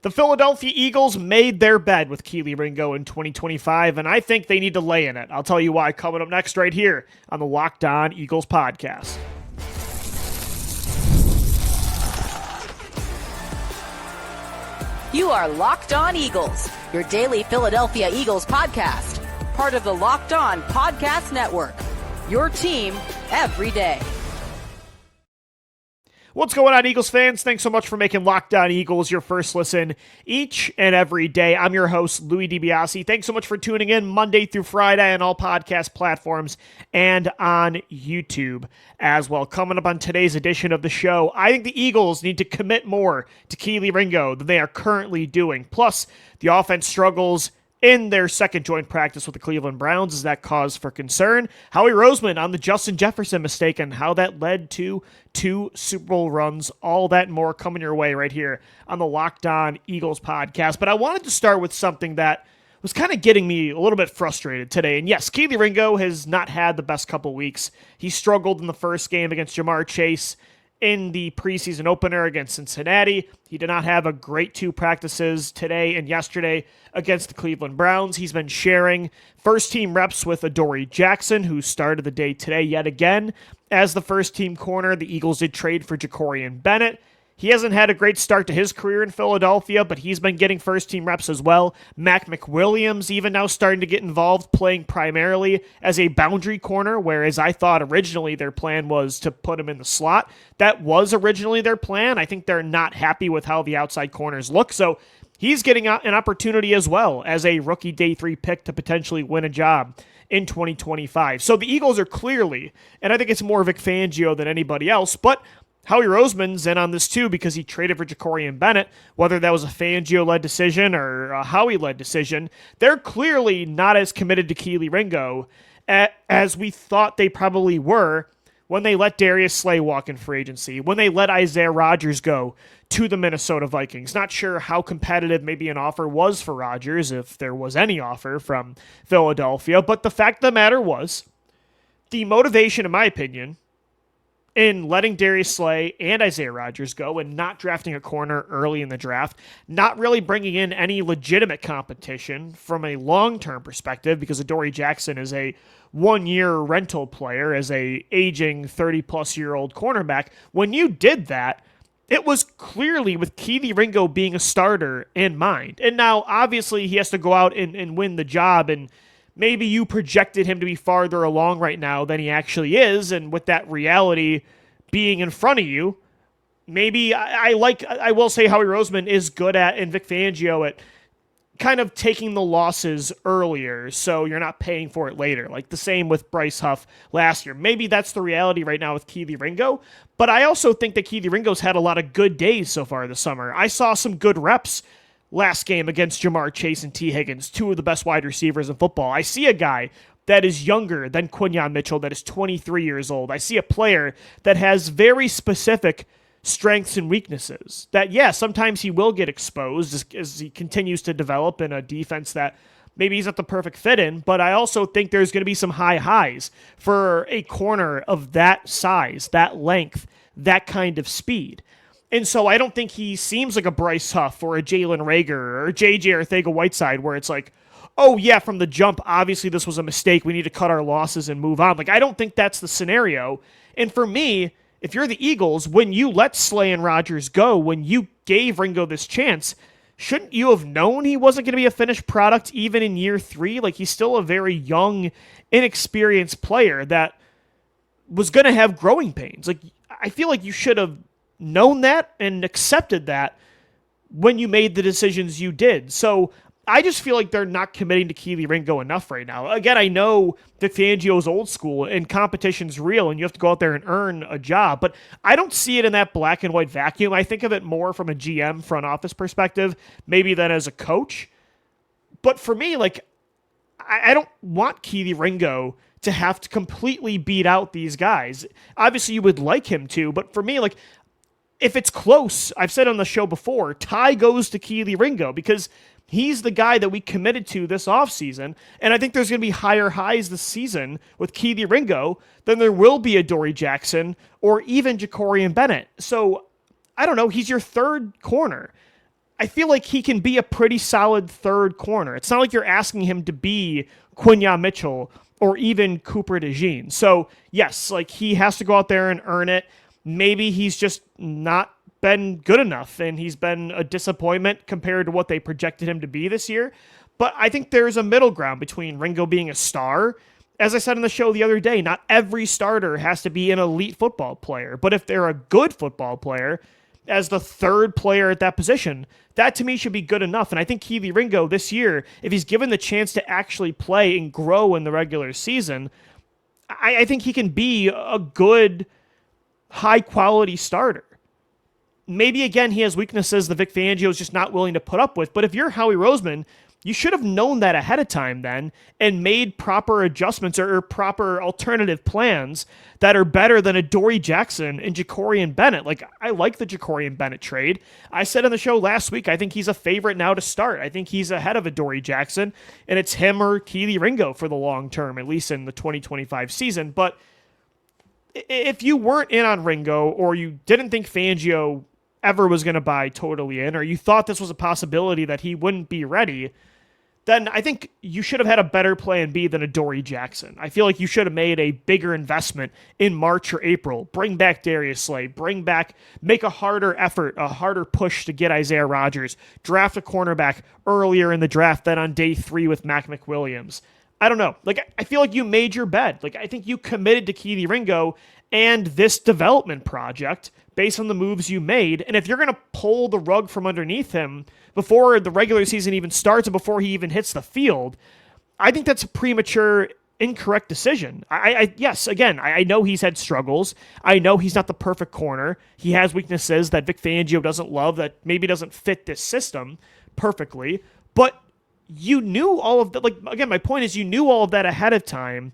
The Philadelphia Eagles made their bed with Kelee Ringo in 2025, and I think they need to lay in it. I'll tell you why coming up next right here on the Locked On Eagles podcast. You are Locked On Eagles, your daily Philadelphia Eagles podcast, part of the Locked On Podcast Network, your team every day. What's going on, Eagles fans? Thanks so much for making Locked On Eagles your first listen each and every day. I'm your host, Louie DiBiase. Thanks so much for tuning in Monday through Friday on all podcast platforms and on YouTube as well. Coming up on today's edition of the show, I think the Eagles need to commit more to Kelee Ringo than they are currently doing. Plus, the offense struggles in their second joint practice with the Cleveland Browns. Is that cause for concern? Howie Roseman on the Justin Jefferson mistake and how that led to 2 Super Bowl runs. All that and more coming your way right here on the Locked On Eagles podcast. But I wanted to start with something that was kind of getting me a little bit frustrated today. And yes, Kelee Ringo has not had the best couple weeks. He struggled in the first game against Ja'Marr Chase in the preseason opener against Cincinnati. He did not have a great 2 practices today and yesterday against the Cleveland Browns. He's been sharing first-team reps with Adoree Jackson, who started the day today yet again as the first-team corner. The Eagles did trade for Jakorian Bennett. He hasn't had a great start to his career in Philadelphia, but he's been getting first-team reps as well. Mac McWilliams even now starting to get involved, playing primarily as a boundary corner, whereas I thought originally their plan was to put him in the slot. That was originally their plan. I think they're not happy with how the outside corners look, so he's getting an opportunity as well as a rookie day 3 pick to potentially win a job in 2025. So the Eagles are clearly, and I think it's more Vic Fangio than anybody else, but Howie Roseman's in on this too because he traded for Jakorian Bennett, whether that was a Fangio-led decision or a Howie-led decision. They're clearly not as committed to Kelee Ringo as we thought they probably were when they let Darius Slay walk in free agency, when they let Isaiah Rodgers go to the Minnesota Vikings. Not sure how competitive maybe an offer was for Rodgers, if there was any offer from Philadelphia, but the fact of the matter was, the motivation, in my opinion, in letting Darius Slay and Isaiah Rodgers go and not drafting a corner early in the draft, not really bringing in any legitimate competition from a long-term perspective, because Adoree Jackson is a one-year rental player as a aging 30-plus-year-old cornerback. When you did that, it was clearly with Kelee Ringo being a starter in mind. And now, obviously, he has to go out and win the job, and maybe you projected him to be farther along right now than he actually is, and with that reality being in front of you, maybe I will say Howie Roseman is good at, and Vic Fangio at kind of taking the losses earlier so you're not paying for it later. Like the same with Bryce Huff last year. Maybe that's the reality right now with Kelee Ringo, but I also think that Kelee Ringo's had a lot of good days so far this summer. I saw some good reps last game against Ja'Marr Chase and T. Higgins, 2 of the best wide receivers in football. I see a guy that is younger than Quinyon Mitchell, that is 23 years old. I see a player that has very specific strengths and weaknesses. That, yeah, sometimes he will get exposed as he continues to develop in a defense that maybe he's not the perfect fit in, but I also think there's going to be some high highs for a corner of that size, that length, that kind of speed. And so I don't think he seems like a Bryce Huff or a Jalen Reagor or a J.J. Arcega-Whiteside where it's like, oh yeah, from the jump, obviously this was a mistake. We need to cut our losses and move on. Like, I don't think that's the scenario. And for me, if you're the Eagles, when you let Slay and Rodgers go, when you gave Ringo this chance, shouldn't you have known he wasn't going to be a finished product even in year 3? Like, he's still a very young, inexperienced player that was going to have growing pains. Like, I feel like you should have known that and accepted that when you made the decisions you did. So I just feel like they're not committing to Kelee Ringo enough right now. Again, I know that Fangio's old school and competition's real and you have to go out there and earn a job, but I don't see it in that black and white vacuum. I think of it more from a GM front office perspective, maybe than as a coach. But for me, like, I don't want Kelee Ringo to have to completely beat out these guys. Obviously, you would like him to, but for me, like, if it's close, I've said on the show before, tie goes to Kelee Ringo because he's the guy that we committed to this offseason. And I think there's going to be higher highs this season with Kelee Ringo than there will be Adoree Jackson or even Jakorian Bennett. So, I don't know, he's your third corner. I feel like he can be a pretty solid third corner. It's not like you're asking him to be Quinyon Mitchell or even Cooper DeJean. So, yes, like he has to go out there and earn it. Maybe he's just not been good enough and he's been a disappointment compared to what they projected him to be this year. But I think there's a middle ground between Ringo being a star. As I said on the show the other day, not every starter has to be an elite football player. But if they're a good football player, as the third player at that position, that to me should be good enough. And I think Kelee Ringo this year, if he's given the chance to actually play and grow in the regular season, I think he can be a good, high-quality starter. Maybe, again, he has weaknesses that Vic Fangio is just not willing to put up with. But if you're Howie Roseman, you should have known that ahead of time then and made proper adjustments or proper alternative plans that are better than Adoree Jackson and Jakorian Bennett. Like, I like the Jakorian Bennett trade. I said on the show last week, I think he's a favorite now to start. I think he's ahead of Adoree Jackson, and it's him or Kelee Ringo for the long term, at least in the 2025 season. But if you weren't in on Ringo or you didn't think Fangio ever was going to buy totally in, or you thought this was a possibility that he wouldn't be ready, then I think you should have had a better plan B than Adoree Jackson. I feel like you should have made a bigger investment in March or April. Bring back Darius Slay. Make a harder effort, a harder push to get Isaiah Rodgers. Draft a cornerback earlier in the draft than on day 3 with Mac McWilliams. I don't know. Like, I feel like you made your bed. Like, I think you committed to Kelee Ringo and this development project based on the moves you made. And if you're going to pull the rug from underneath him before the regular season even starts and before he even hits the field, I think that's a premature, incorrect decision. Yes, again, I know he's had struggles. I know he's not the perfect corner. He has weaknesses that Vic Fangio doesn't love, that maybe doesn't fit this system perfectly. But you knew all of that. Like, again, my point is you knew all of that ahead of time.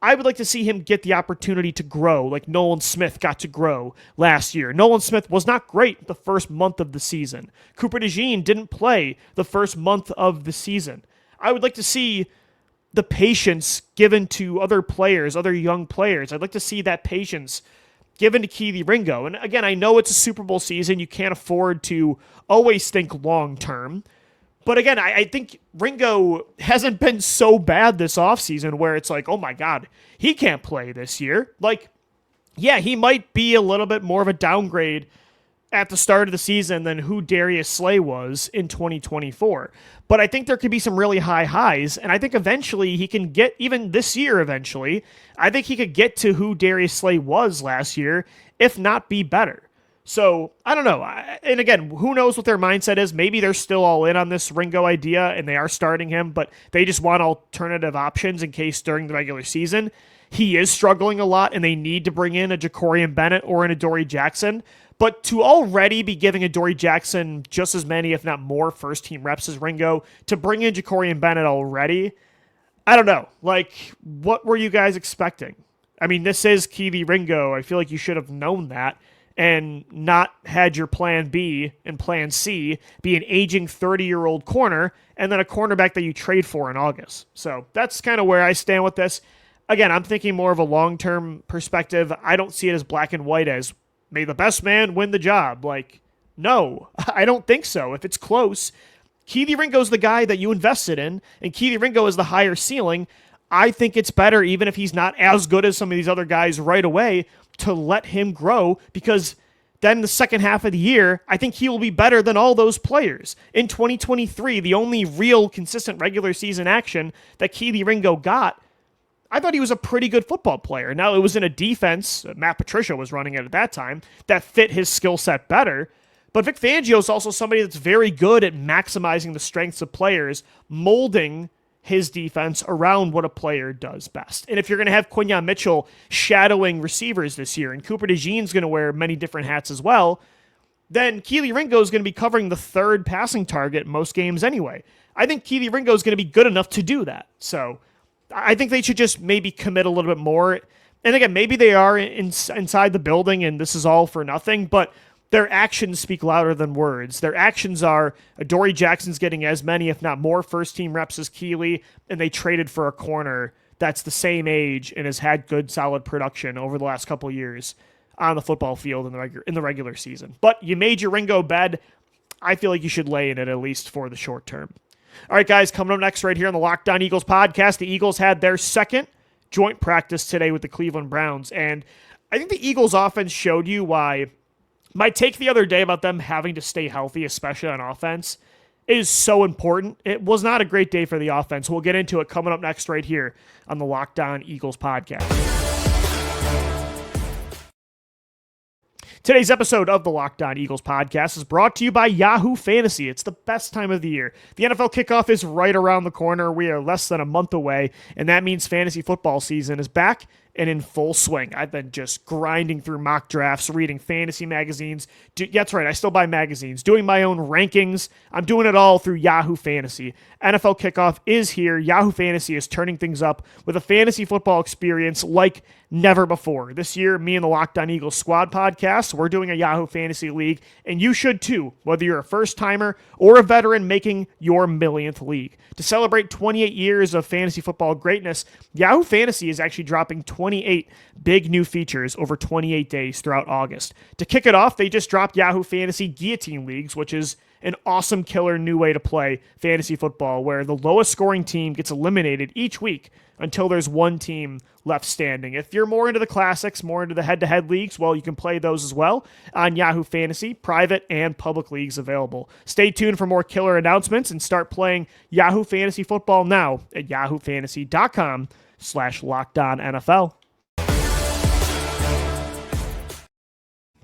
I would like to see him get the opportunity to grow like Nolan Smith got to grow last year. Nolan Smith was not great the first month of the season. Cooper DeJean didn't play the first month of the season. I would like to see the patience given to other players, other young players. I'd like to see that patience given to Kelee Ringo. And again, I know it's a Super Bowl season. You can't afford to always think long term. But again, I think Ringo hasn't been so bad this offseason where it's like, oh my God, he can't play this year. Like, yeah, he might be a little bit more of a downgrade at the start of the season than who Darius Slay was in 2024. But I think there could be some really high highs, and I think eventually he can get, even this year eventually, I think he could get to who Darius Slay was last year, if not be better. So, I don't know. And again, who knows what their mindset is. Maybe they're still all in on this Ringo idea and they are starting him, but they just want alternative options in case during the regular season he is struggling a lot and they need to bring in a Jakorian Bennett or an Adoree Jackson. But to already be giving Adoree Jackson just as many, if not more, first-team reps as Ringo, to bring in Jakorian Bennett already, I don't know. Like, what were you guys expecting? I mean, this is Kelee Ringo. I feel like you should have known that and not had your plan B and plan C be an aging 30-year-old corner and then a cornerback that you trade for in August. So that's kind of where I stand with this. Again, I'm thinking more of a long-term perspective. I don't see it as black and white as, may the best man win the job. Like, no, I don't think so. If it's close, Kelee Ringo's the guy that you invested in, and Kelee Ringo is the higher ceiling. I think it's better, even if he's not as good as some of these other guys right away, to let him grow, because then the second half of the year, I think he will be better than all those players. In 2023, the only real consistent regular season action that Kelee Ringo got, I thought he was a pretty good football player. Now, it was in a defense, Matt Patricia was running it at that time, that fit his skill set better. But Vic Fangio is also somebody that's very good at maximizing the strengths of players, molding his defense around what a player does best. And if you're going to have Quinyon Mitchell shadowing receivers this year, and Cooper DeJean's going to wear many different hats as well, then Kelee Ringo is going to be covering the third passing target in most games anyway. I think Kelee Ringo is going to be good enough to do that. So I think they should just maybe commit a little bit more. And again, maybe they are inside the building and this is all for nothing, but their actions speak louder than words. Their actions are Adoree Jackson's getting as many, if not more, first-team reps as Kelee, and they traded for a corner that's the same age and has had good, solid production over the last couple of years on the football field in the regular season. But you made your Ringo bed. I feel like you should lay in it at least for the short term. All right, guys, coming up next right here on the Locked On Eagles podcast, the Eagles had their second joint practice today with the Cleveland Browns, and I think the Eagles offense showed you why my take the other day about them having to stay healthy, especially on offense, is so important. It was not a great day for the offense. We'll get into it coming up next right here on the Locked On Eagles podcast. Today's episode of the Locked On Eagles podcast is brought to you by Yahoo Fantasy. It's the best time of the year. The NFL kickoff is right around the corner. We are less than a month away, and that means fantasy football season is back and in full swing. I've been just grinding through mock drafts, reading fantasy magazines. That's right, I still buy magazines. Doing my own rankings. I'm doing it all through Yahoo Fantasy. NFL kickoff is here. Yahoo Fantasy is turning things up with a fantasy football experience like never before. This year, me and the Locked On Eagles Squad podcast, we're doing a Yahoo Fantasy League, and you should too, whether you're a first-timer or a veteran making your millionth league. To celebrate 28 years of fantasy football greatness, Yahoo Fantasy is actually dropping 28 big new features over 28 days throughout August. To kick it off, they just dropped Yahoo Fantasy Guillotine Leagues, which is an awesome killer new way to play fantasy football where the lowest scoring team gets eliminated each week until there's one team left standing. If you're more into the classics, more into the head-to-head leagues, well, you can play those as well on Yahoo Fantasy, private and public leagues available. Stay tuned for more killer announcements and start playing Yahoo Fantasy Football now at yahoofantasy.com/LockedOnNFL.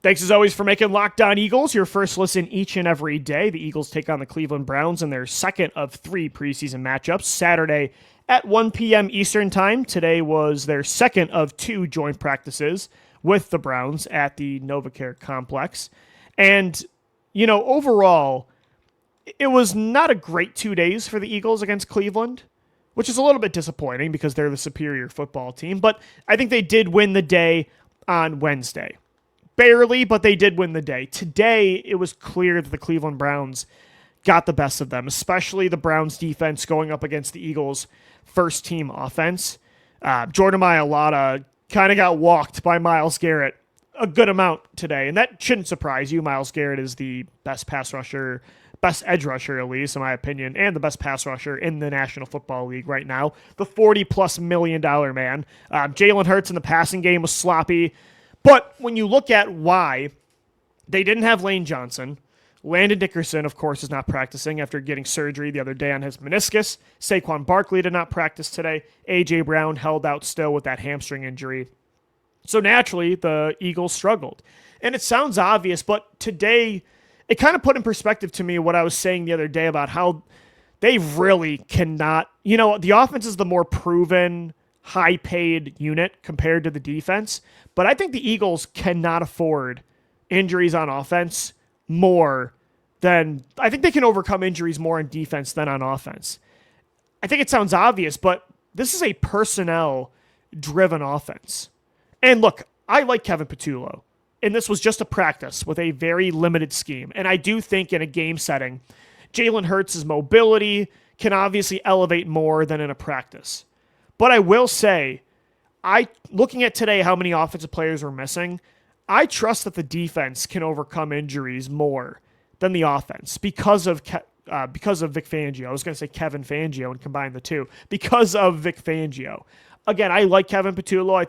Thanks as always for making Locked On Eagles your first listen each and every day. The Eagles take on the Cleveland Browns in their second of 3 preseason matchups Saturday at 1 p.m. Eastern Time. Today was their second of 2 joint practices with the Browns at the NovaCare Complex. And, overall, it was not a great 2 days for the Eagles against Cleveland, which is a little bit disappointing because they're the superior football team. But I think they did win the day on Wednesday. Barely, but they did win the day. Today, it was clear that the Cleveland Browns got the best of them, especially the Browns defense going up against the Eagles' first-team offense. Jordan Mailata kind of got walked by Myles Garrett a good amount today, and that shouldn't surprise you. Myles Garrett is the best pass rusher, best edge rusher, at least, in my opinion, and the best pass rusher in the National Football League right now. The $40+ million man. Jalen Hurts in the passing game was sloppy. But when you look at why they didn't have Lane Johnson, Landon Dickerson, of course, is not practicing after getting surgery the other day on his meniscus. Saquon Barkley did not practice today. A.J. Brown held out still with that hamstring injury. So naturally, the Eagles struggled. And it sounds obvious, but today, it kind of put in perspective to me what I was saying the other day about how they really cannot, the offense is the more proven, high-paid unit compared to the defense, but I think the Eagles cannot afford injuries on offense more than... I think they can overcome injuries more on defense than on offense. I think it sounds obvious, but this is a personnel-driven offense. And look, I like Kevin Patullo, and this was just a practice with a very limited scheme, and I do think in a game setting, Jalen Hurts' mobility can obviously elevate more than in a practice. But I will say, looking at today how many offensive players were missing, I trust that the defense can overcome injuries more than the offense because of Vic Fangio. I was going to say Kevin Fangio and combine the two. Because of Vic Fangio. Again, I like Kevin Patullo. I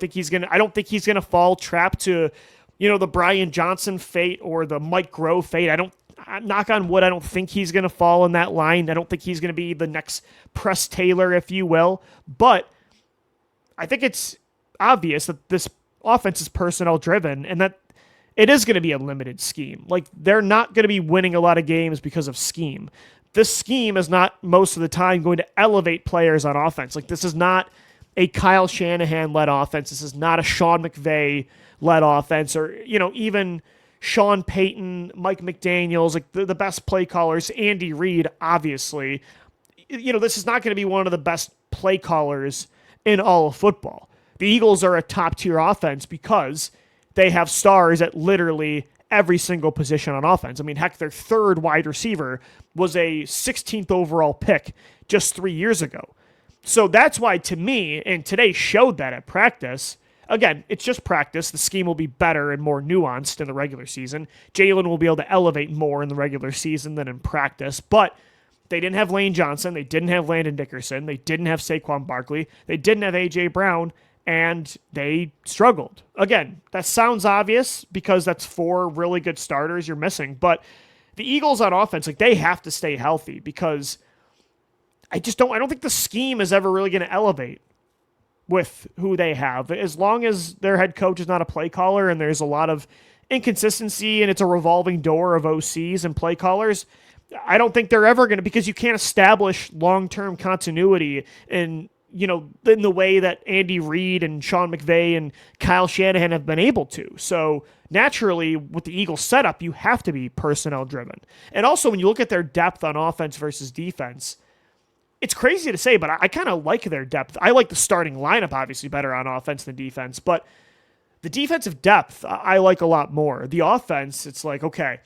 don't think he's gonna fall trap to, the Brian Johnson fate or the Mike Groh fate. Knock on wood, I don't think he's going to fall in that line. I don't think he's going to be the next Press Taylor, if you will. But I think it's obvious that this offense is personnel-driven and that it is going to be a limited scheme. Like, they're not going to be winning a lot of games because of scheme. This scheme is not, most of the time, going to elevate players on offense. Like, this is not a Kyle Shanahan-led offense. This is not a Sean McVay-led offense or, even Sean Payton, Mike McDaniels, like the best play callers, Andy Reid, obviously. This is not going to be one of the best play callers in all of football. The Eagles are a top-tier offense because they have stars at literally every single position on offense. I mean, heck, their third wide receiver was a 16th overall pick just 3 years ago. So that's why, to me, and today showed that at practice, again, it's just practice. The scheme will be better and more nuanced in the regular season. Jalen will be able to elevate more in the regular season than in practice, but they didn't have Lane Johnson. They didn't have Landon Dickerson. They didn't have Saquon Barkley. They didn't have A.J. Brown, and they struggled. Again, that sounds obvious because that's 4 really good starters you're missing, but the Eagles on offense, like, they have to stay healthy because I don't think the scheme is ever really going to elevate with who they have. As long as their head coach is not a play caller and there's a lot of inconsistency and it's a revolving door of OCs and play callers, I don't think they're ever going to, because you can't establish long-term continuity in the way that Andy Reid and Sean McVay and Kyle Shanahan have been able to. So naturally, with the Eagles setup, you have to be personnel driven. And also, when you look at their depth on offense versus defense, it's crazy to say, but I kind of like their depth. I like the starting lineup, obviously, better on offense than defense, but the defensive depth I like a lot more. The offense, it's like, okay,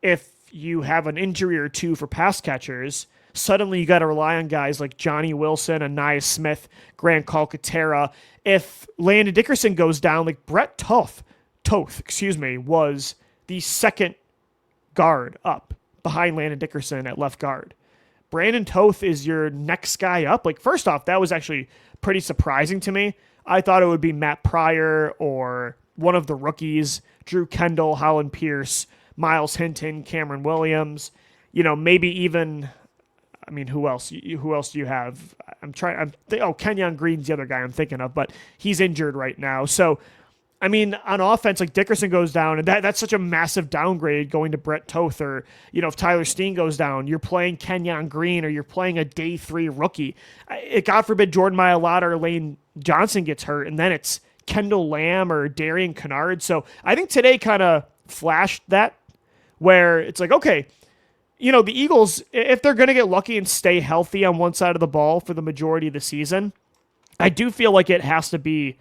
if you have an injury or 2 for pass catchers, suddenly you got to rely on guys like Johnny Wilson, Anais Smith, Grant Calcaterra. If Landon Dickerson goes down, like Brett Toth, was the second guard up behind Landon Dickerson at left guard. Brandon Toth is your next guy up. Like, first off, that was actually pretty surprising to me. I thought it would be Matt Pryor or one of the rookies, Drew Kendall, Holland Pierce, Miles Hinton, Cameron Williams, maybe even, who else? Who else do you have? Kenyon Green's the other guy I'm thinking of, but he's injured right now. So, on offense, like Dickerson goes down, and that's such a massive downgrade going to Brett Toth, or, if Tyler Steen goes down, you're playing Kenyon Green, or you're playing a day 3 rookie. God forbid Jordan Mailata or Lane Johnson gets hurt, and then it's Kendall Lamb or Darian Kennard. So I think today kind of flashed that, where it's like, okay, the Eagles, if they're going to get lucky and stay healthy on one side of the ball for the majority of the season, I do feel like it has to be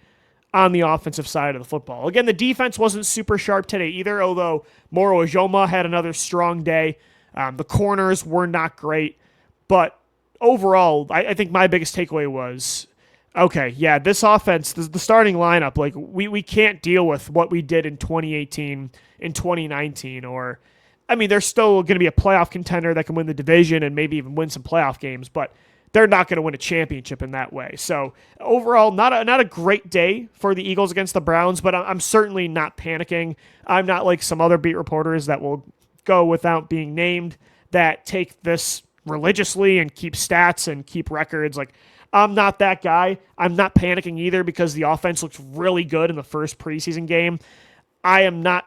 on the offensive side of the football. Again, the defense wasn't super sharp today either, although Moro Ojoma had another strong day. The corners were not great, but overall, I think my biggest takeaway was, okay, yeah, this offense, the starting lineup, like we can't deal with what we did in 2018, in 2019, or, they're still going to be a playoff contender that can win the division and maybe even win some playoff games, but they're not going to win a championship in that way. So overall, not a great day for the Eagles against the Browns, but I'm certainly not panicking. I'm not like some other beat reporters that will go without being named that take this religiously and keep stats and keep records. Like, I'm not that guy. I'm not panicking either because the offense looked really good in the first preseason game. I am not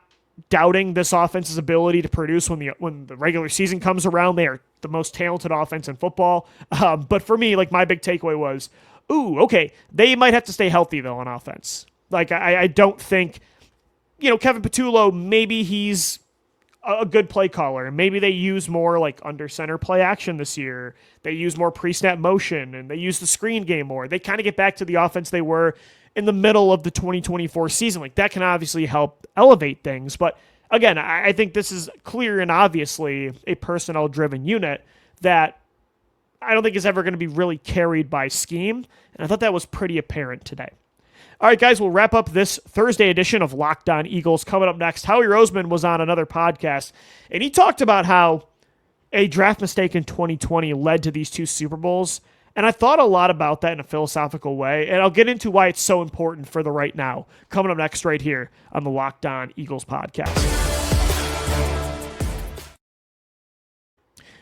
doubting this offense's ability to produce when the regular season comes around. They are the most talented offense in football. But for me, like, my big takeaway was, okay, they might have to stay healthy though on offense. Like, I don't think, Kevin Patullo, maybe he's a good play caller, and maybe they use more like under center play action this year. They use more pre-snap motion, and they use the screen game more. They kind of get back to the offense they were in the middle of the 2024 season. Like, that can obviously help elevate things. But again, I think this is clear and obviously a personnel-driven unit that I don't think is ever going to be really carried by scheme. And I thought that was pretty apparent today. All right, guys, we'll wrap up this Thursday edition of Locked On Eagles. Coming up next, Howie Roseman was on another podcast, and he talked about how a draft mistake in 2020 led to these 2 Super Bowls. And I thought a lot about that in a philosophical way, and I'll get into why it's so important for the right now. Coming up next right here on the Locked On Eagles podcast.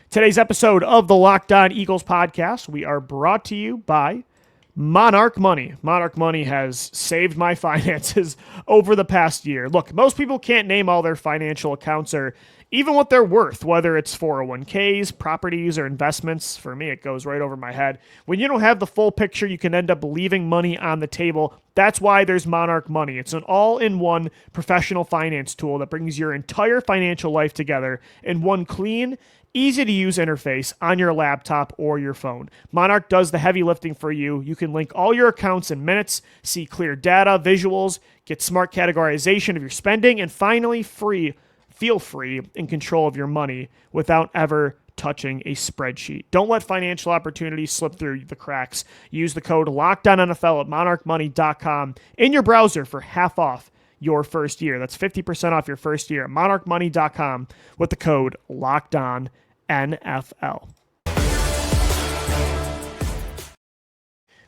Today's episode of the Locked On Eagles podcast, we are brought to you by Monarch Money. Monarch Money has saved my finances over the past year. Look, most people can't name all their financial accounts or even what they're worth, whether it's 401ks, properties, or investments. For me, it goes right over my head. When you don't have the full picture, you can end up leaving money on the table. That's why there's Monarch Money. It's an all-in-one professional finance tool that brings your entire financial life together in one clean, easy-to-use interface on your laptop or your phone. Monarch does the heavy lifting for you. You can link all your accounts in minutes, see clear data, visuals, get smart categorization of your spending, and finally feel free in control of your money without ever touching a spreadsheet. Don't let financial opportunities slip through the cracks. Use the code LOCKEDONNFL at monarchmoney.com in your browser for half off your first year. That's 50% off your first year at monarchmoney.com with the code LOCKEDONNFL.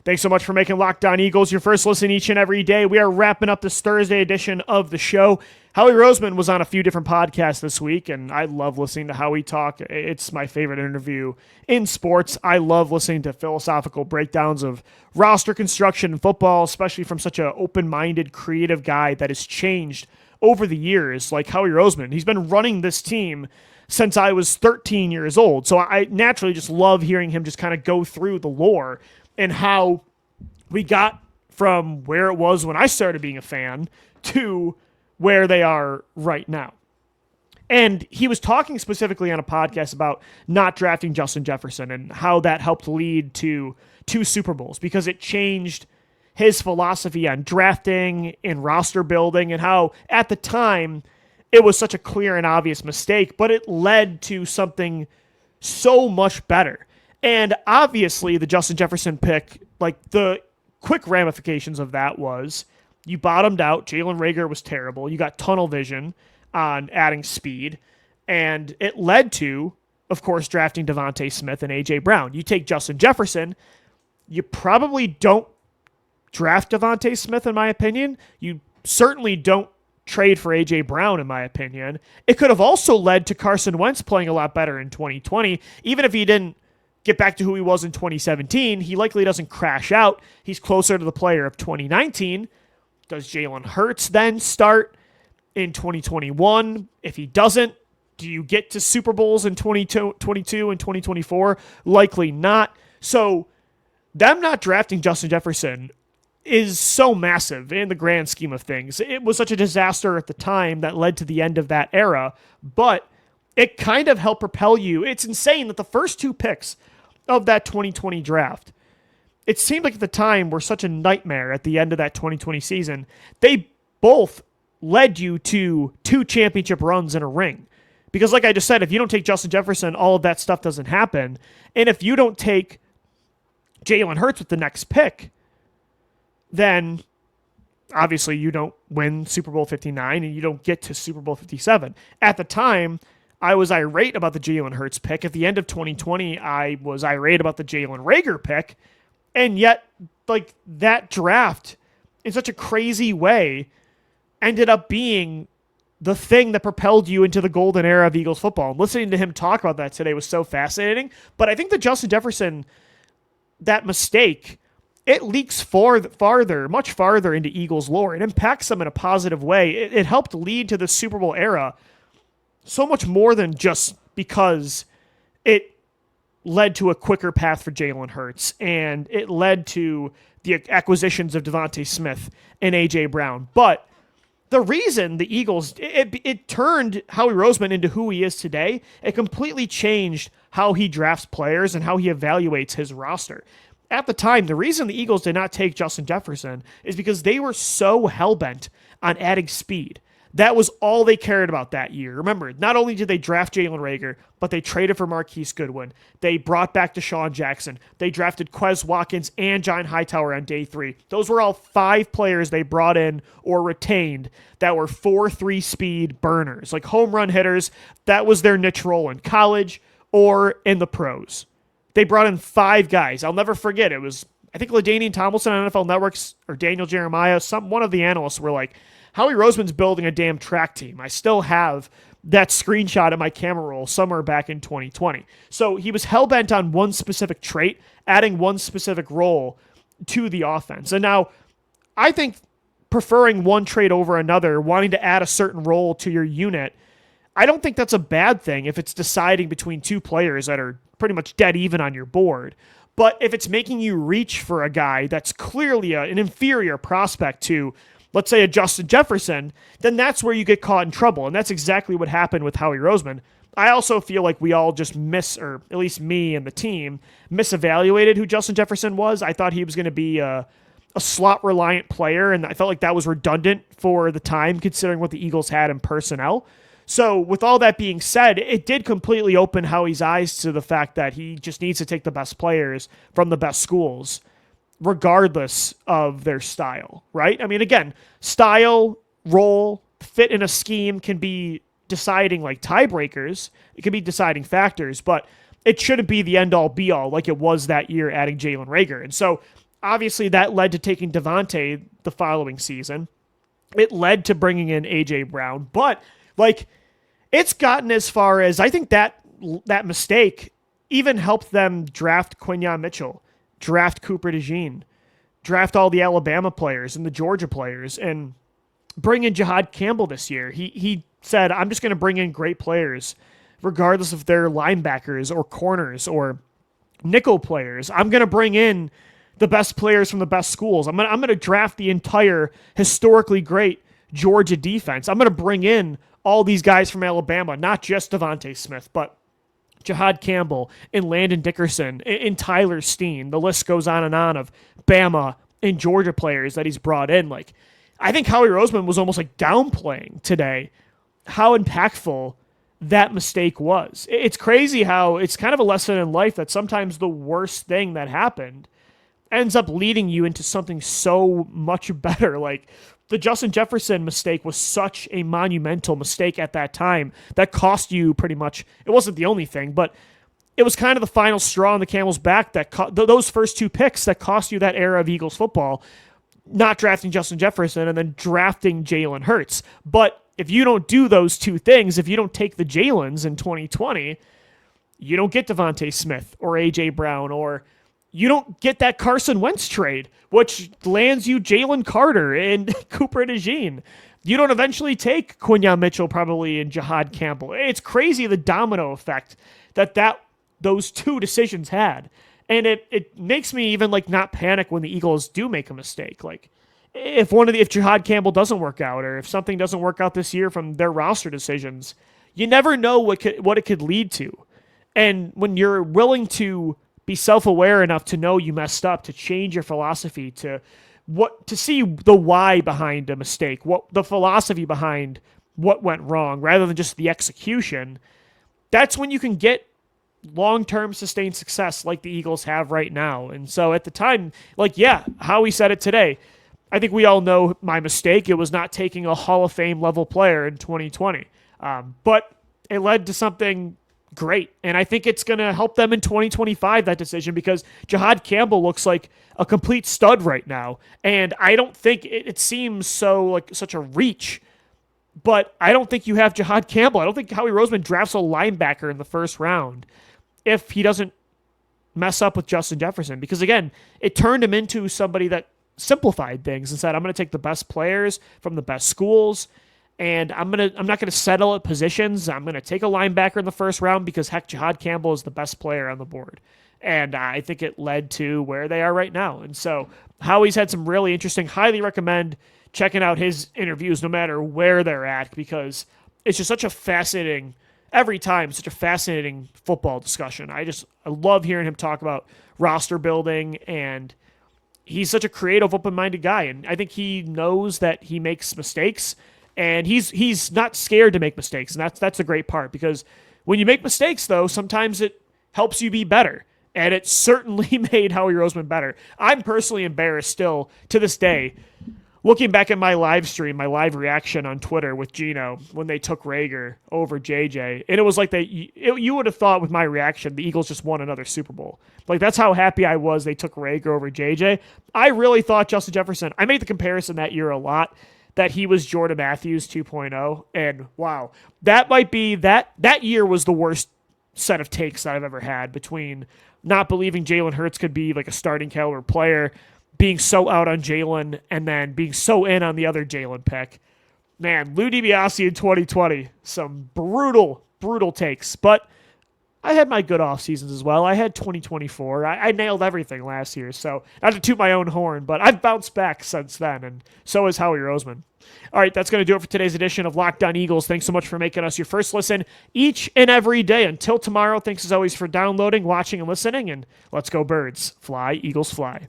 Thanks so much for making Locked On Eagles your first listen each and every day. We are wrapping up this Thursday edition of the show. Howie Roseman was on a few different podcasts this week, and I love listening to Howie talk. It's my favorite interview in sports. I love listening to philosophical breakdowns of roster construction in football, especially from such an open-minded, creative guy that has changed over the years, like Howie Roseman. He's been running this team since I was 13 years old, so I naturally just love hearing him just kind of go through the lore and how we got from where it was when I started being a fan to where they are right now. And he was talking specifically on a podcast about not drafting Justin Jefferson and how that helped lead to 2 Super Bowls, because it changed his philosophy on drafting and roster building, and how at the time it was such a clear and obvious mistake, but it led to something so much better. And obviously the Justin Jefferson pick, like the quick ramifications of that was you bottomed out. Jalen Reagor was terrible. You got tunnel vision on adding speed. And it led to, of course, drafting Devontae Smith and A.J. Brown. You take Justin Jefferson, you probably don't draft Devontae Smith, in my opinion. You certainly don't trade for A.J. Brown, in my opinion. It could have also led to Carson Wentz playing a lot better in 2020, even if he didn't get back to who he was in 2017. He likely doesn't crash out. He's closer to the player of 2019. Does Jalen Hurts then start in 2021? If he doesn't, do you get to Super Bowls in 2022 and 2024? Likely not. So them not drafting Justin Jefferson is so massive in the grand scheme of things. It was such a disaster at the time that led to the end of that era, but it kind of helped propel you. It's insane that the first 2 picks of that 2020 draft, it seemed like at the time were such a nightmare at the end of that 2020 season. They both led you to 2 championship runs in a ring. Because like I just said, if you don't take Justin Jefferson, all of that stuff doesn't happen. And if you don't take Jalen Hurts with the next pick, then obviously you don't win Super Bowl 59 and you don't get to Super Bowl 57. At the time, I was irate about the Jalen Hurts pick. At the end of 2020, I was irate about the Jalen Reagor pick. And yet, like, that draft, in such a crazy way, ended up being the thing that propelled you into the golden era of Eagles football. And listening to him talk about that today was so fascinating. But I think that Justin Jefferson, that mistake, it leaks much farther into Eagles lore. It impacts them in a positive way. It helped lead to the Super Bowl era so much more than just because it led to a quicker path for Jalen Hurts, and it led to the acquisitions of Devontae Smith and A.J. Brown. But the reason the Eagles, it turned Howie Roseman into who he is today. It completely changed how he drafts players and how he evaluates his roster. At the time, the reason the Eagles did not take Justin Jefferson is because they were so hell-bent on adding speed. That was all they cared about that year. Remember, not only did they draft Jalen Reagor, but they traded for Marquise Goodwin. They brought back Deshaun Jackson. They drafted Quez Watkins and John Hightower on day 3. Those were all 5 players they brought in or retained that were 4.3 speed burners, like home run hitters. That was their niche role in college or in the pros. They brought in 5 guys. I'll never forget. It was, I think, LaDainian Tomlinson on NFL Networks or Daniel Jeremiah. One of the analysts were like, Howie Roseman's building a damn track team. I still have that screenshot of my camera roll somewhere back in 2020. So he was hell-bent on one specific trait, adding one specific role to the offense. And now I think preferring one trait over another, wanting to add a certain role to your unit, I don't think that's a bad thing if it's deciding between 2 players that are pretty much dead even on your board. But if it's making you reach for a guy that's clearly an inferior prospect to, let's say, a Justin Jefferson, then that's where you get caught in trouble. And that's exactly what happened with Howie Roseman. I also feel like we all just or at least me and the team, misevaluated who Justin Jefferson was. I thought he was going to be a slot-reliant player, and I felt like that was redundant for the time, considering what the Eagles had in personnel. So with all that being said, it did completely open Howie's eyes to the fact that he just needs to take the best players from the best schools, regardless of their style, right? I mean, again, style, role, fit in a scheme can be deciding like tiebreakers. It can be deciding factors, but it shouldn't be the end-all, be-all like it was that year adding Jalen Reagor. And so obviously that led to taking Devontae the following season. It led to bringing in A.J. Brown, but like it's gotten as far as I think that mistake even helped them draft Quinyon Mitchell, draft Cooper DeJean, draft all the Alabama players and the Georgia players, and bring in Jahad Campbell this year. He said, I'm just going to bring in great players, regardless if they're linebackers or corners or nickel players. I'm going to bring in the best players from the best schools. I'm going to draft the entire historically great Georgia defense. I'm going to bring in all these guys from Alabama, not just Devontae Smith, but Jahad Campbell and Landon Dickerson and Tyler Steen. The list goes on of Bama and Georgia players that he's brought in. Like, I think Howie Roseman was almost like downplaying today how impactful that mistake was. It's crazy how it's kind of a lesson in life that sometimes the worst thing that happened ends up leading you into something so much better. Like the Justin Jefferson mistake was such a monumental mistake at that time that cost you pretty much, it wasn't the only thing, but it was kind of the final straw on the camel's back that those first two picks that cost you that era of Eagles football, not drafting Justin Jefferson and then drafting Jalen Hurts. But if you don't do those two things, if you don't take the Jalens in 2020, you don't get Devontae Smith or A.J. Brown, or you don't get that Carson Wentz trade, which lands you Jalen Carter and Cooper DeJean. You don't eventually take Quinyon Mitchell probably and Jahad Campbell. It's crazy the domino effect that those two decisions had. And it makes me even like not panic when the Eagles do make a mistake. Like if Jahad Campbell doesn't work out, or if something doesn't work out this year from their roster decisions, you never know what it could lead to. And when you're willing to be self-aware enough to know you messed up, to change your philosophy, to see the why behind a mistake, what the philosophy behind what went wrong, rather than just the execution, that's when you can get long-term sustained success like the Eagles have right now. And so at the time, Howie said it today, I think we all know my mistake. It was not taking a Hall of Fame level player in 2020. But it led to something great. And I think it's going to help them in 2025, that decision, because Jahad Campbell looks like a complete stud right now. And I don't think it seems so like such a reach, but I don't think you have Jahad Campbell. I don't think Howie Roseman drafts a linebacker in the first round if he doesn't mess up with Justin Jefferson, because again, it turned him into somebody that simplified things and said, I'm going to take the best players from the best schools, and I'm not going to settle at positions. I'm going to take a linebacker in the first round because heck, Jahad Campbell is the best player on the board. And I think it led to where they are right now. And so Howie's had some really interesting, highly recommend checking out his interviews no matter where they're at, because it's just such a fascinating, every time, such a fascinating football discussion. I love hearing him talk about roster building, and he's such a creative, open-minded guy. And I think he knows that he makes mistakes, and he's not scared to make mistakes. And that's a great part, because when you make mistakes, though, sometimes it helps you be better. And it certainly made Howie Roseman better. I'm personally embarrassed still to this day, looking back at my live stream, my live reaction on Twitter with Gino when they took Reagor over JJ. And it was like you would have thought with my reaction, the Eagles just won another Super Bowl. Like, that's how happy I was they took Reagor over JJ. I really thought Justin Jefferson, I made the comparison that year a lot, that he was Jordan Matthews 2.0. And wow, that might be, that year was the worst set of takes that I've ever had, between not believing Jalen Hurts could be like a starting caliber player, being so out on Jalen, and then being so in on the other Jalen pick. Man, Lou DiBiase in 2020, some brutal, brutal takes. But I had my good off seasons as well. I had 2024. I nailed everything last year. So not to toot my own horn, but I've bounced back since then, and so has Howie Roseman. All right, that's going to do it for today's edition of Locked On Eagles. Thanks so much for making us your first listen each and every day. Until tomorrow, thanks as always for downloading, watching, and listening, and let's go Birds. Fly, Eagles, fly.